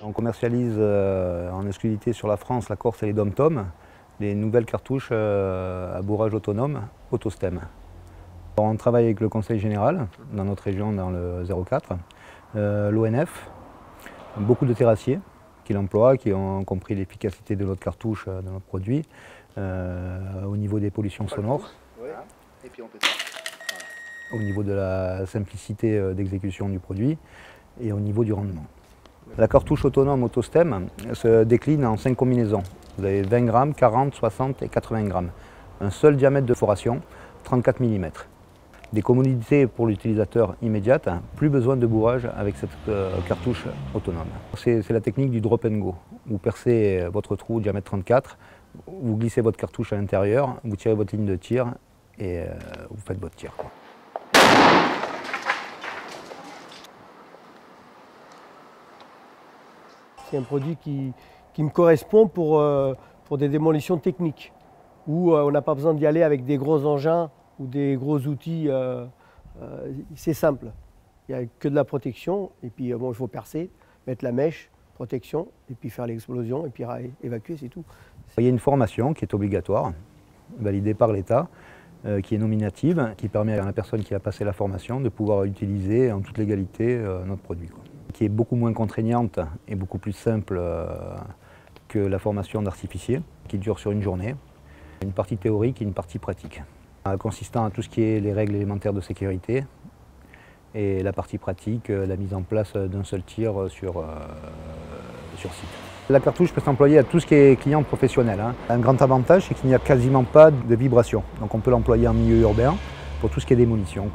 On commercialise en exclusivité sur la France, la Corse et les DOM-TOM, les nouvelles cartouches à bourrage autonome, AutoStem. On travaille avec le Conseil général dans notre région, dans le 04, l'ONF, beaucoup de terrassiers qui l'emploient, qui ont compris l'efficacité de notre cartouche, de notre produit, au niveau des pollutions sonores, au niveau de la simplicité d'exécution du produit et au niveau du rendement. La cartouche autonome AutoStem se décline en 5 combinaisons. Vous avez 20 grammes, 40, 60 et 80 grammes. Un seul diamètre de foration, 34 mm. Des commodités pour l'utilisateur immédiate, plus besoin de bourrage avec cette cartouche autonome. C'est la technique du drop and go. Vous percez votre trou diamètre 34, vous glissez votre cartouche à l'intérieur, vous tirez votre ligne de tir et vous faites votre tir. C'est un produit qui me correspond pour des démolitions techniques, où on n'a pas besoin d'y aller avec des gros engins ou des gros outils. C'est simple, il n'y a que de la protection, et puis bon, il faut percer, mettre la mèche, protection, et puis faire l'explosion, et puis évacuer, c'est tout. Il y a une formation qui est obligatoire, validée par l'État, qui est nominative, qui permet à la personne qui a passé la formation de pouvoir utiliser en toute légalité notre produit, qui est beaucoup moins contraignante et beaucoup plus simple que la formation d'artificier, qui dure sur une journée. Une partie théorique et une partie pratique, consistant à tout ce qui est les règles élémentaires de sécurité et la partie pratique, la mise en place d'un seul tir sur site. La cartouche peut s'employer à tout ce qui est client professionnel. Un grand avantage, c'est qu'il n'y a quasiment pas de vibration. Donc on peut l'employer en milieu urbain pour tout ce qui est démolition,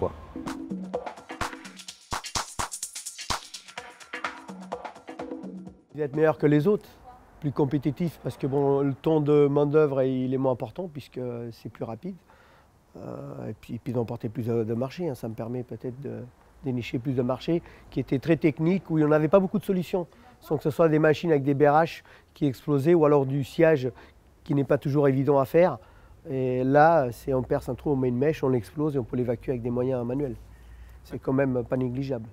Il va être meilleur que les autres, plus compétitif, parce que bon, le temps de main-d'œuvre il est moins important puisque c'est plus rapide. Et puis d'emporter plus de marchés. Ça me permet peut-être de dénicher plus de marchés qui étaient très techniques, où il n'y en avait pas beaucoup de solutions. Sans que ce soit des machines avec des BRH qui explosaient ou alors du sciage qui n'est pas toujours évident à faire. Et là, on perce un trou, on met une mèche, on l'explose et on peut l'évacuer avec des moyens manuels. C'est quand même pas négligeable.